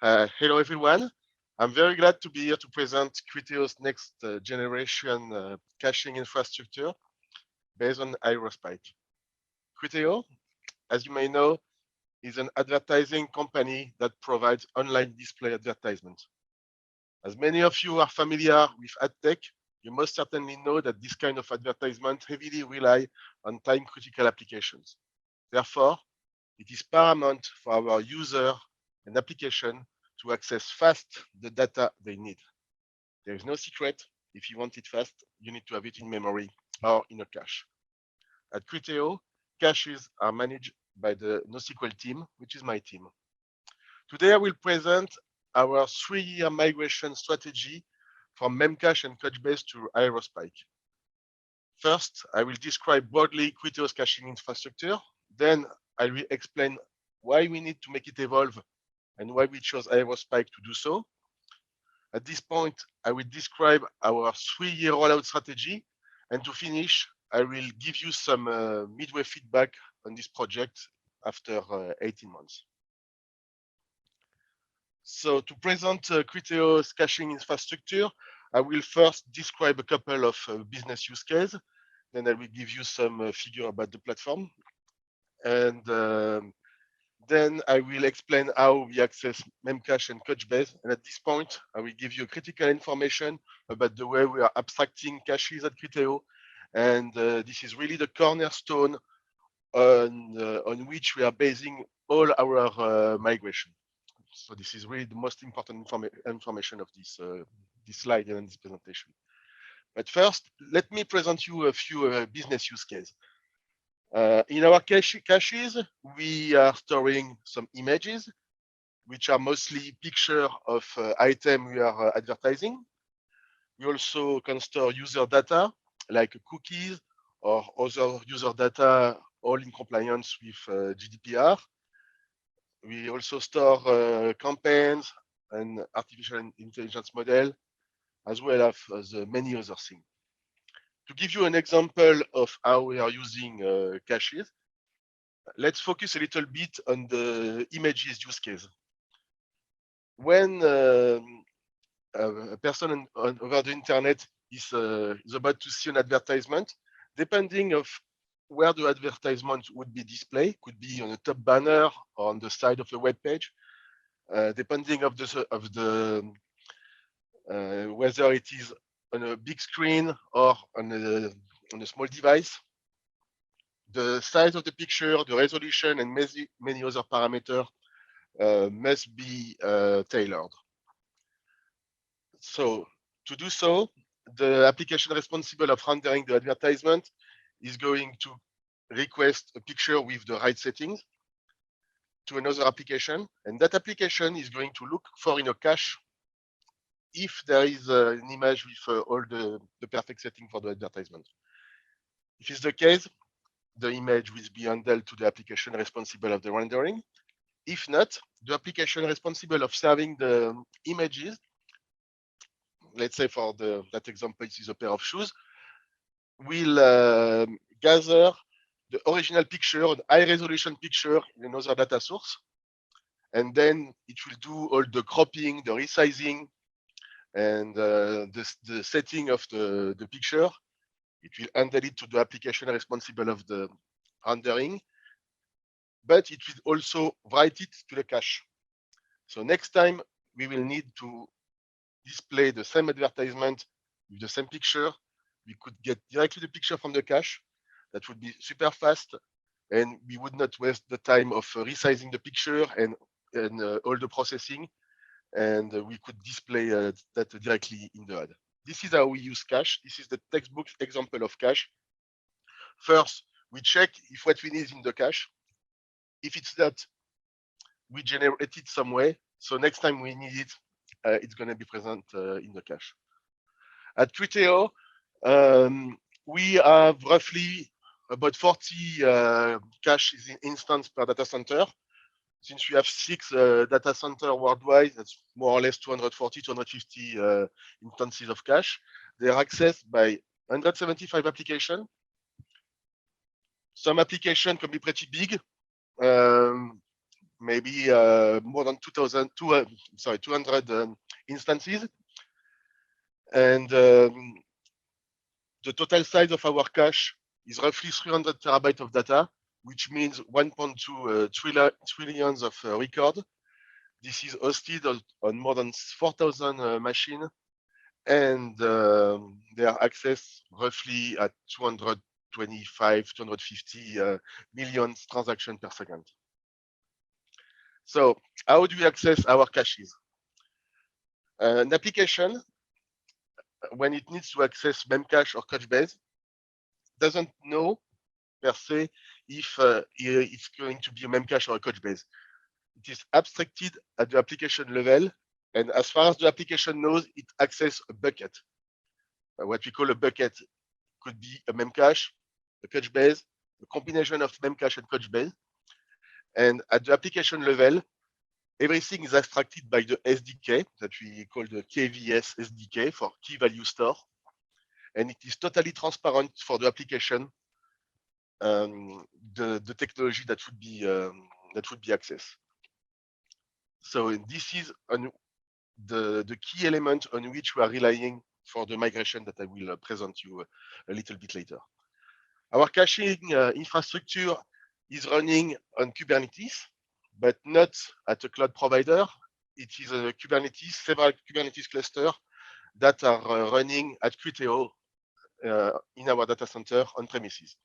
Hello, everyone. I'm very glad to be here to present Criteo's next generation caching infrastructure based on Aerospike. Criteo, as you may know, is an advertising company that provides online display advertisement. As many of you are familiar with ad tech, you must certainly know that this kind of advertisement heavily rely on time-critical applications. Therefore, it is paramount for our user and application to access fast the data they need. There is no secret. If you want it fast, you need to have it in memory or in a cache. At Criteo, caches are managed by the NoSQL team, which is my team. Today, I will present our 3-year migration strategy from Memcache and Couchbase to Aerospike. First, I will describe broadly Criteo's caching infrastructure. Then I will explain why we need to make it evolve and why we chose Aerospike to do so. At this point, I will describe our 3-year rollout strategy. And to finish, I will give you some midway feedback on this project after 18 months. So to present Criteo's caching infrastructure, I will first describe a couple of business use cases. Then I will give you some figure about the platform. And then I will explain how we access Memcache and Couchbase. And at this point, I will give you critical information about the way we are abstracting caches at Criteo. And this is really the cornerstone on which we are basing all our migration. So this is really the most important information of this slide and this presentation. But first, let me present you a few business use cases. In our caches, we are storing some images, which are mostly pictures of items we are advertising. We also can store user data, like cookies or other user data, all in compliance with GDPR. We also store campaigns and artificial intelligence model, as well as many other things. To give you an example of how we are using caches, let's focus a little bit on the images use case. When a person over the internet is about to see an advertisement, depending of where the advertisement would be displayed, could be on the top banner or on the side of the web page, depending of the whether it is on a big screen or on a small device. The size of the picture, the resolution, and many other parameters must be tailored. So to do so, the application responsible of rendering the advertisement is going to request a picture with the right settings to another application, and that application is going to look for in a cache if there is an image with all the perfect setting for the advertisement. If it's the case, the image will be handled to the application responsible of the rendering. If not, the application responsible of serving the images, let's say for that example, it is a pair of shoes, will gather the original picture, an high resolution picture in another data source. And then it will do all the cropping, the resizing, and the setting of the picture. It will handle it to the application responsible of the rendering, but it will also write it to the cache. So next time we will need to display the same advertisement with the same picture, we could get directly the picture from the cache. That would be super fast, and we would not waste the time of resizing the picture and all the processing, and we could display that directly in the ad. This is how we use cache. This is the textbook example of cache. First, we check if what we need is in the cache. If it's not, we generate it some way. So next time we need it, it's going to be present in the cache. At Criteo, we have roughly about 40 caches instance per data center. Since we have 6 data centers worldwide, that's more or less 240, 250 instances of cache. They are accessed by 175 applications. Some applications can be pretty big. maybe more than 200 instances. And the total size of our cache is roughly 300 terabytes of data, which means 1.2 trillions of records. This is hosted on more than 4,000 machines, and they are accessed roughly at 225, 250 million transactions per second. So how do we access our caches? An application, when it needs to access Memcache or Couchbase, doesn't know per se if it's going to be a Memcache or a Couchbase. It is abstracted at the application level, and as far as the application knows, it accesses a bucket. What we call a bucket could be a Memcache, a Couchbase, a combination of Memcache and Couchbase. And at the application level, everything is abstracted by the SDK that we call the KVS SDK for key value store. And it is totally transparent for the application, the technology that would be accessed. So this is the key element on which we are relying for the migration that I will present you a little bit later. Our caching infrastructure is running on Kubernetes, but not at a cloud provider. It is a Kubernetes, several Kubernetes clusters that are running at Criteo in our data center on premises.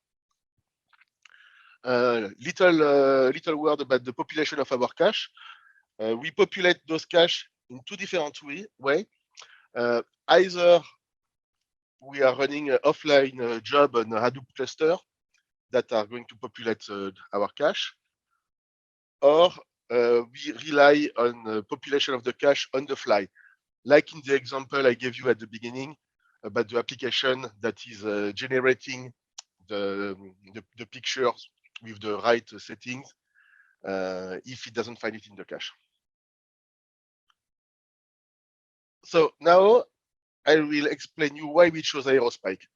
Little word about the population of our cache. We populate those cache in two different ways. Either we are running an offline job on a Hadoop cluster that are going to populate our cache, or we rely on population of the cache on the fly, like in the example I gave you at the beginning about the application that is generating the pictures with the right settings if it doesn't find it in the cache. So now I will explain you why we chose Aerospike.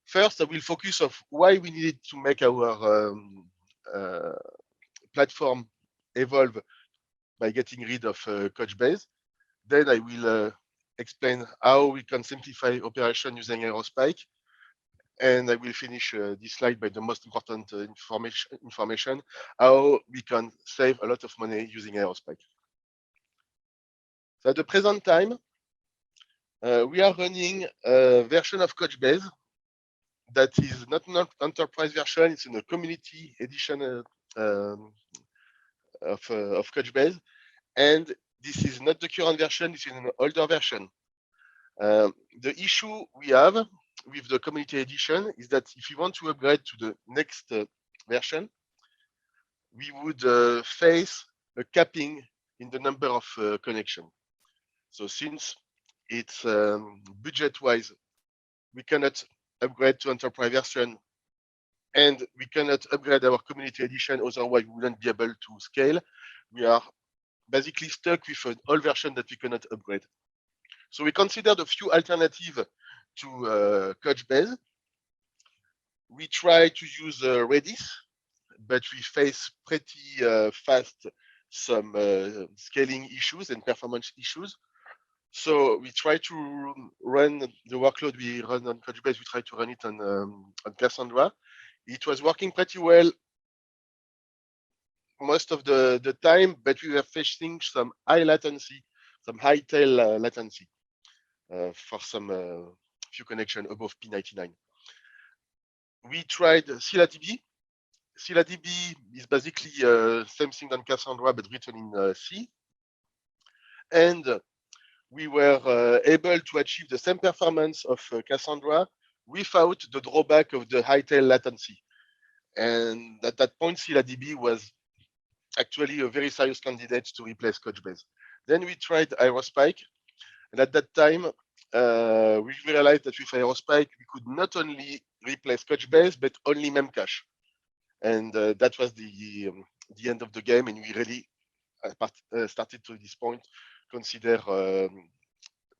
First, I will focus on why we needed to make our platform evolve by getting rid of Couchbase. Then I will explain how we can simplify operation using Aerospike. And I will finish this slide by the most important information, how we can save a lot of money using Aerospike. So at the present time, we are running a version of Couchbase that is not an enterprise version, it's in a community edition of Couchbase. And this is not the current version, this is an older version. The issue we have with the community edition is that if you want to upgrade to the next version, we would face a capping in the number of connections. So since it's budget-wise, we cannot upgrade to enterprise version, and we cannot upgrade our community edition, otherwise we wouldn't be able to scale. We are basically stuck with an old version that we cannot upgrade. So we considered a few alternatives to Couchbase. We try to use Redis, but we face pretty fast some scaling issues and performance issues. So we try to run the workload we run on Couchbase, we try to run it on Cassandra. It was working pretty well most of the time, but we were facing some high latency, some high tail latency for some few connections above P99. We tried ScyllaDB. ScyllaDB is basically same thing than Cassandra, but written in C. And we were able to achieve the same performance of Cassandra without the drawback of the high tail latency. And at that point, ScyllaDB was actually a very serious candidate to replace Couchbase. Then we tried Aerospike, and at that time, we realized that with Aerospike, we could not only replace Couchbase, but only Memcache. And that was the end of the game, and we really started to this point consider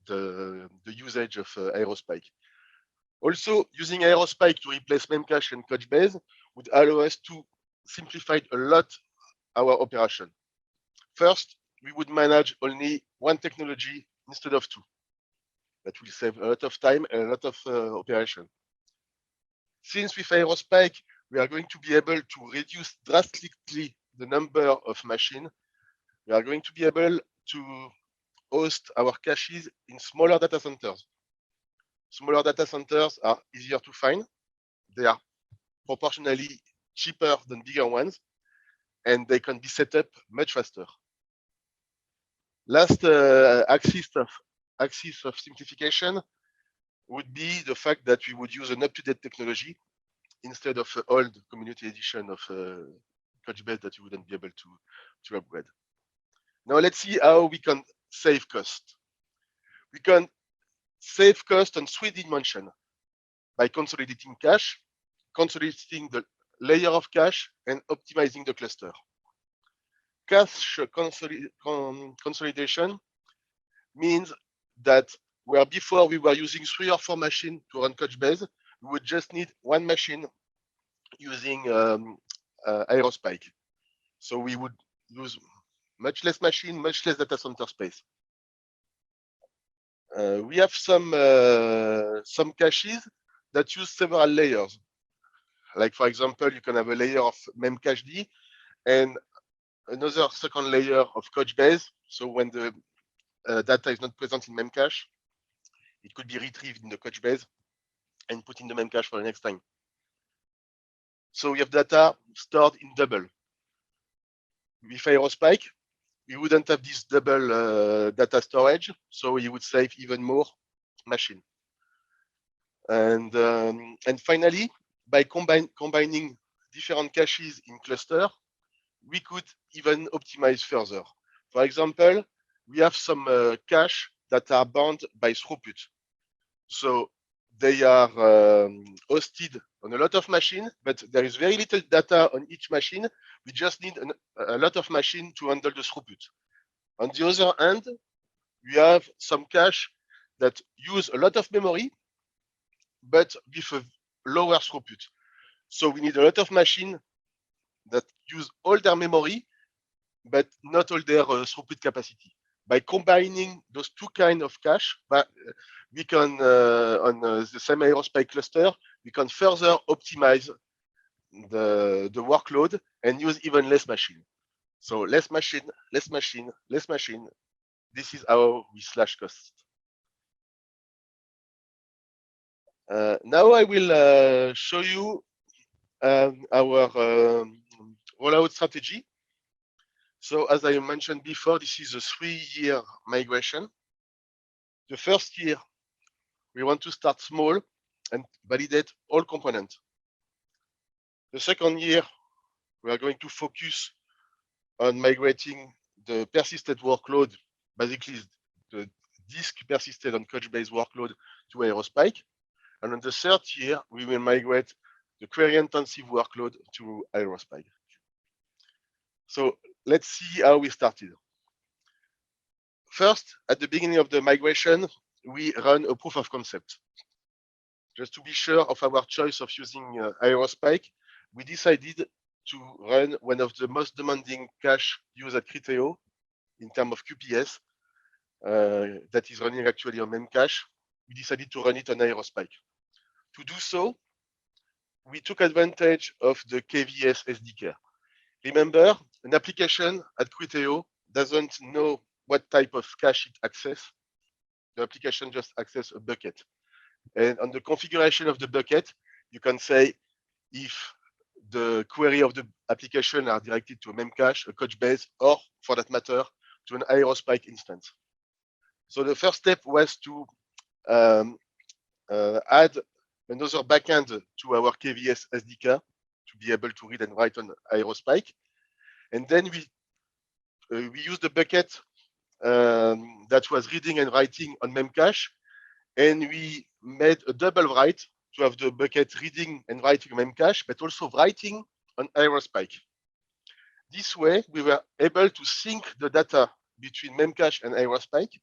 the usage of Aerospike. Also, using Aerospike to replace Memcache and Couchbase would allow us to simplify a lot our operation. First, we would manage only one technology instead of two. That will save a lot of time and a lot of operation. Since with Aerospike, we are going to be able to reduce drastically the number of machines. We are going to be able to host our caches in smaller data centers. Smaller data centers are easier to find. They are proportionally cheaper than bigger ones, and they can be set up much faster. Last axis of simplification would be the fact that we would use an up-to-date technology instead of an old community edition of Couchbase that you wouldn't be able to upgrade. Now let's see how we can save cost. We can save cost on 3 dimensions by consolidating cache, consolidating the layer of cache, and optimizing the cluster. Cache consolidation means that where before we were using 3 or 4 machines to run Couchbase, we would just need 1 machine using Aerospike. So we would use much less machine, much less data center space. We have some caches that use several layers. Like for example, you can have a layer of memcached and another second layer of Couchbase. So when the data is not present in memcache, it could be retrieved in the Couchbase and put in the memcache for the next time. So we have data stored in double. With Aerospike, we wouldn't have this double data storage, so you would save even more machine. And finally, by combining different caches in cluster, we could even optimize further. For example, we have some cache that are bound by throughput. So they are hosted on a lot of machines, but there is very little data on each machine. We just need a lot of machines to handle the throughput. On the other hand, we have some cache that use a lot of memory, but with a lower throughput. So we need a lot of machines that use all their memory, but not all their throughput capacity. By combining those two kinds of cache, we can, on the same Aerospike cluster, we can further optimize the workload and use even less machine. So less machine, less machine, less machine. This is how we slash costs. Now I will show you our rollout strategy. So as I mentioned before, this is a 3-year migration. The first year, we want to start small and validate all components. The second year, we are going to focus on migrating the persisted workload, basically the disk persisted on Couchbase workload to Aerospike. And on the third year, we will migrate the query-intensive workload to Aerospike. So let's see how we started. First, at the beginning of the migration, we run a proof of concept. Just to be sure of our choice of using Aerospike, we decided to run one of the most demanding cache used at Criteo in terms of QPS that is running actually on memcache. We decided to run it on Aerospike. To do so, we took advantage of the KVS SDK. Remember, an application at Criteo doesn't know what type of cache it accesses. The application just accesses a bucket. And on the configuration of the bucket, you can say if the query of the application are directed to a memcache, a Couchbase, or for that matter, to an Aerospike instance. So the first step was to add another backend to our KVS SDK to be able to read and write on Aerospike. And then we used the bucket that was reading and writing on memcache, and we made a double write to have the bucket reading and writing memcache, but also writing on Aerospike. This way, we were able to sync the data between memcache and Aerospike.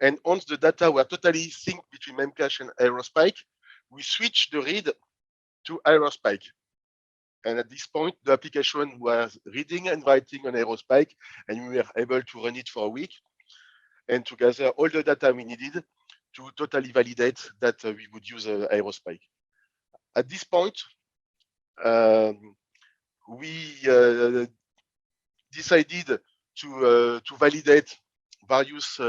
And once the data were totally synced between memcache and Aerospike, we switched the read to Aerospike. And at this point, the application was reading and writing on Aerospike, and we were able to run it for a week and to gather all the data we needed to totally validate that we would use Aerospike. At this point, we decided to validate various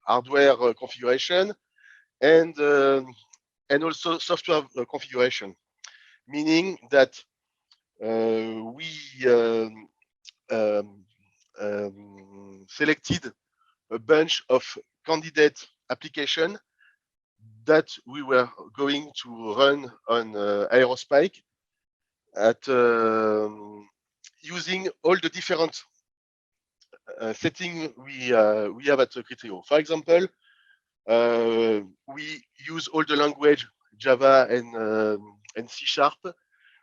hardware configuration and also software configuration, meaning that we selected a bunch of candidate application that we were going to run on Aerospike at using all the different settings we have at Criteo. For example, we use all the language Java and C#.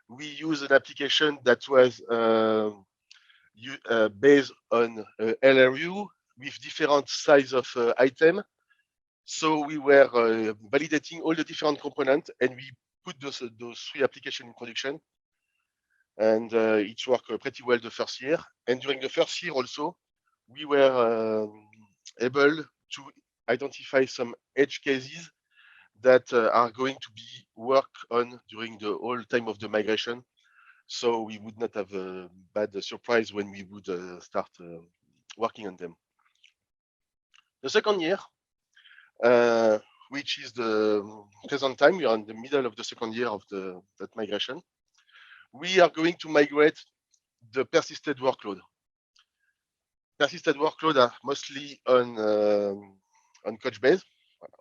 We use an application that was based on LRU with different size of item. So we were validating all the different components, and we put those three applications in production. And it worked pretty well the first year. And during the first year also, we were able to identify some edge cases that are going to be worked on during the whole time of the migration. So we would not have a bad surprise when we would start working on them. The second year, which is the present time, we are in the middle of the second year of that migration. We are going to migrate the persisted workload. Persisted workload are mostly on Couchbase,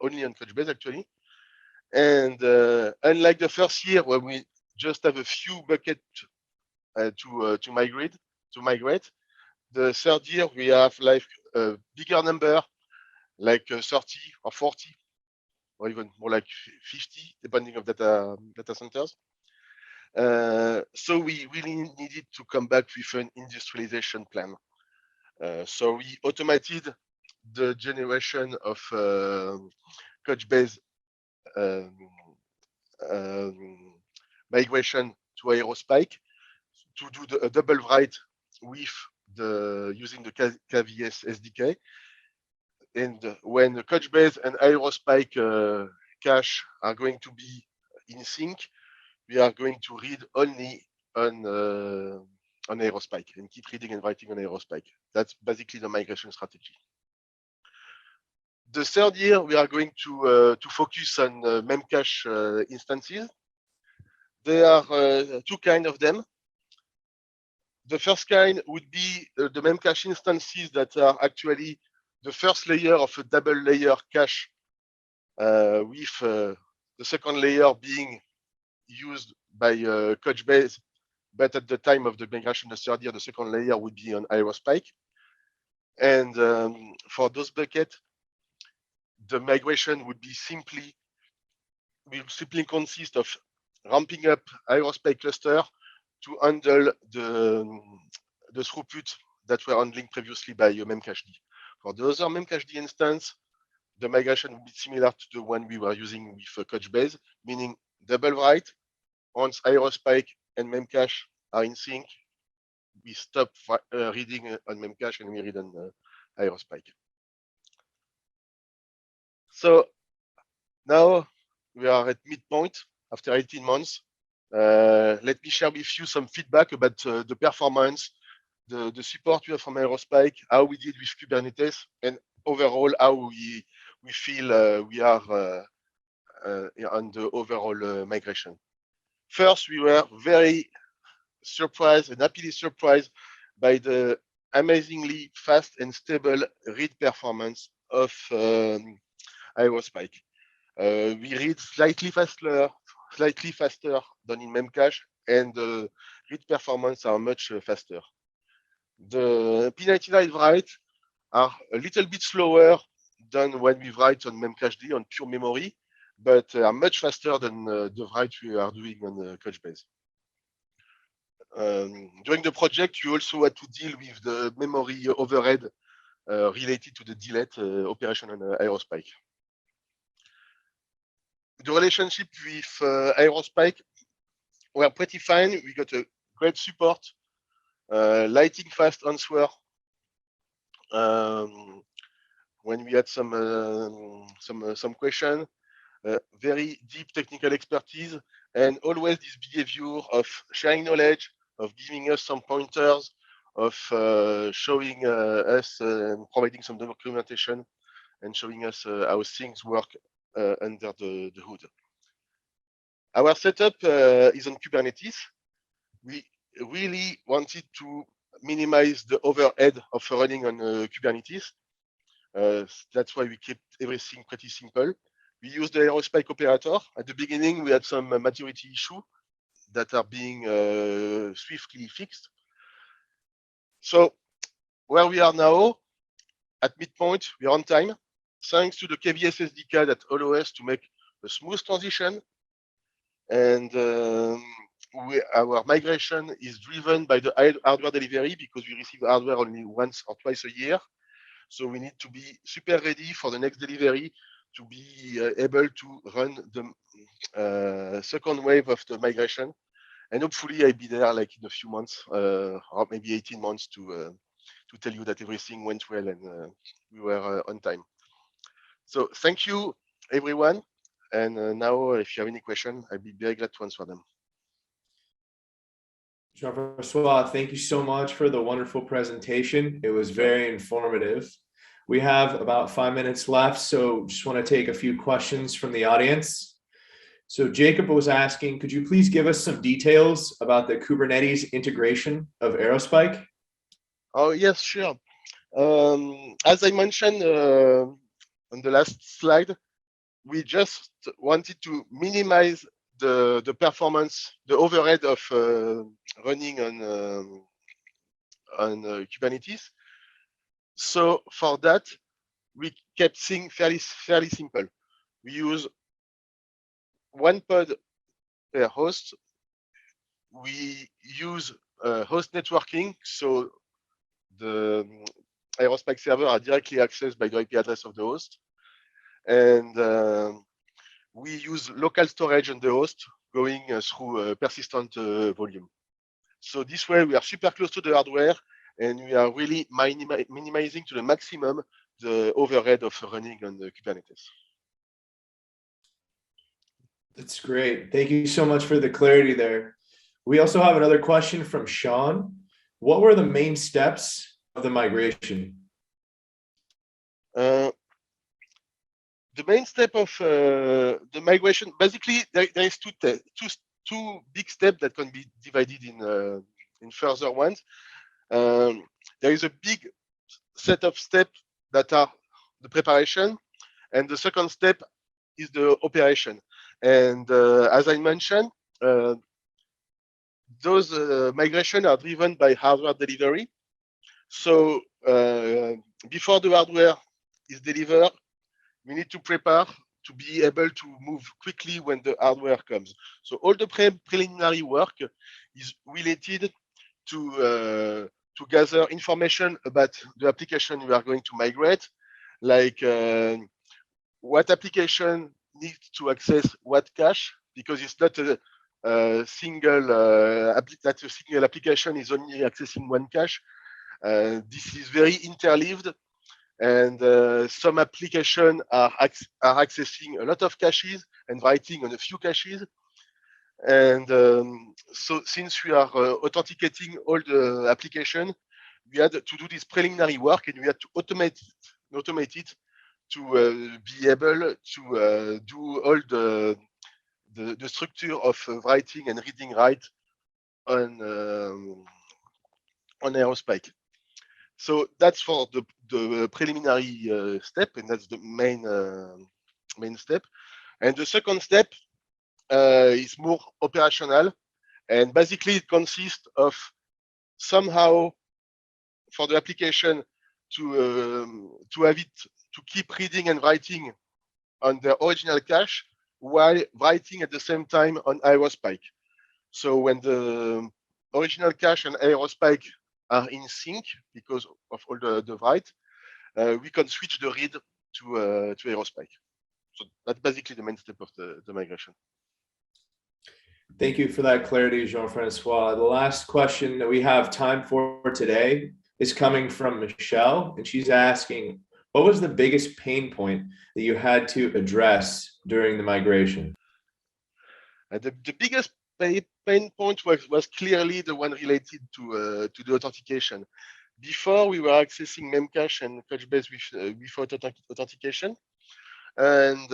only on Couchbase actually. And unlike the first year where we just have a few buckets to migrate, the third year we have like a bigger number, like 30 or 40, or even more like 50, depending on data centers. So we really needed to come back with an industrialization plan. So we automated the generation of Couchbase migration to Aerospike to do a double write with using the KVS SDK. And when the Couchbase and Aerospike cache are going to be in sync, we are going to read only on Aerospike and keep reading and writing on Aerospike. That's basically the migration strategy. The third year, we are going to focus on Memcache instances. There are two kinds of them. The first kind would be the Memcache instances that are actually the first layer of a double layer cache with the second layer being used by Couchbase, but at the time of the migration, the third year, the second layer would be on Aerospike. And for those buckets, the migration would be simply consist of ramping up Aerospike cluster to handle the throughput that were handling previously by Memcached. For the other Memcached instance, the migration would be similar to the one we were using with Couchbase, meaning double write. Once Aerospike and Memcache are in sync, we stop reading on Memcache and we read on Aerospike. So now we are at midpoint after 18 months. Let me share with you some feedback about the performance, the support we have from Aerospike, how we did with Kubernetes, and overall how we feel we are on the overall migration. First, we were very surprised and happily surprised by the amazingly fast and stable read performance of Aerospike. We read slightly faster than in Memcache, and the read performance are much faster. The P99 write are a little bit slower than when we write on Memcached on pure memory, but are much faster than the write we are doing on Couchbase. During the project, you also had to deal with the memory overhead related to the delete operation on Aerospike. The relationship with Aerospike were pretty fine. We got a great support, lightning fast answer when we had some question, very deep technical expertise, and always this behavior of sharing knowledge, of giving us some pointers, of showing us, providing some documentation, and showing us how things work under the hood. Our setup is on Kubernetes. We really wanted to minimize the overhead of running on Kubernetes. That's why we kept everything pretty simple. We use the Aerospike operator. At the beginning, we had some maturity issues that are being swiftly fixed. So where we are now, at midpoint, we are on time, thanks to the KVS SDK that allow us to make a smooth transition. And our migration is driven by the hardware delivery because we receive hardware only once or twice a year. So we need to be super ready for the next delivery to be able to run the second wave of the migration. And hopefully I'll be there like in a few months or maybe 18 months to tell you that everything went well and we were on time. So thank you, everyone. And now if you have any question, I'd be very glad to answer them. Jean-Francois, thank you so much for the wonderful presentation. It was very informative. We have about 5 minutes left, so just want to take a few questions from the audience. So Jacob was asking, could you please give us some details about the Kubernetes integration of Aerospike? Oh, yes, sure. As I mentioned on the last slide, we just wanted to minimize the performance, the overhead of running on Kubernetes. So for that, we kept things fairly simple. We use one pod per host. We use host networking, so the Aerospike server are directly accessed by the IP address of the host. And we use local storage on the host going through persistent volume. So this way we are super close to the hardware and we are really minimizing to the maximum the overhead of running on the Kubernetes. That's great. Thank you so much for the clarity there. We also have another question from Sean. What were the main steps of the migration? The main step of the migration, basically, there is two big steps that can be divided in further ones. There is a big set of steps that are the preparation, and the second step is the operation. And as I mentioned, those migration are driven by hardware delivery. So before the hardware is delivered, we need to prepare to be able to move quickly when the hardware comes. So all the preliminary work is related to gather information about the application we are going to migrate, like what application needs to access what cache, because it's not a single application is only accessing one cache. This is very interleaved, and some applications are accessing a lot of caches and writing on a few caches. And so since we are authenticating all the application, we had to do this preliminary work and we had to automate it to be able to do all the structure of writing and reading write on Aerospike. So that's for the preliminary step, and that's the main step. And the second step is more operational, and basically it consists of somehow for the application to have it to keep reading and writing on the original cache while writing at the same time on Aerospike. So when the original cache and Aerospike are in sync because of all the write, we can switch the read to Aerospike. So that's basically the main step of the migration. Thank you for that clarity, Jean-Francois. The last question that we have time for today is coming from Michelle, and she's asking, what was the biggest pain point that you had to address during the migration? The biggest pain point was clearly the one related to the authentication. Before, we were accessing Memcache and Couchbase without authentication. And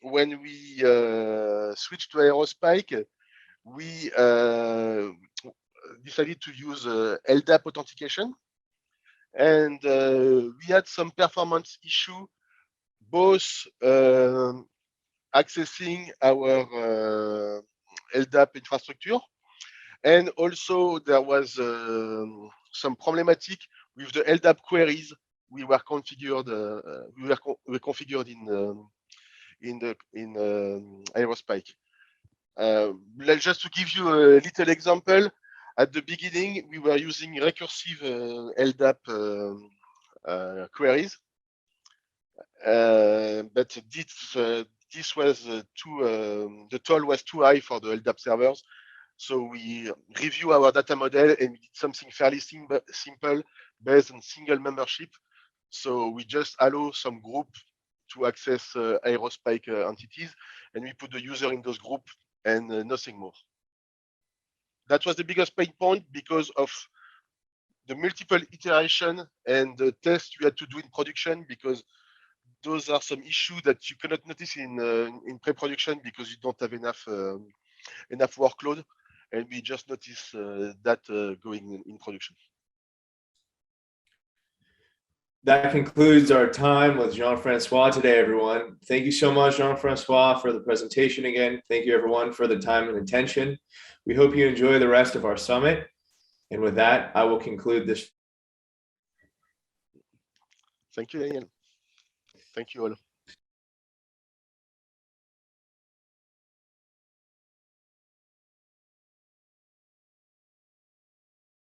when we switched to Aerospike, we decided to use LDAP authentication. And we had some performance issue, both accessing our LDAP infrastructure, and also there was some problematic with the LDAP queries we were configured in Aerospike. Just to give you a little example, at the beginning we were using recursive LDAP queries, but this was the toll was too high for the LDAP servers. So we review our data model and we did something fairly simple based on single membership. So we just allow some group to access Aerospike entities, and we put the user in those groups and nothing more. That was the biggest pain point because of the multiple iteration and the tests we had to do in production, because those are some issues that you cannot notice in pre-production because you don't have enough workload, and we just notice that going in production. That concludes our time with Jean-Francois today, everyone. Thank you so much, Jean-Francois, for the presentation again. Thank you, everyone, for the time and attention. We hope you enjoy the rest of our summit. And with that, I will conclude this. Thank you, Daniel. Thank you all.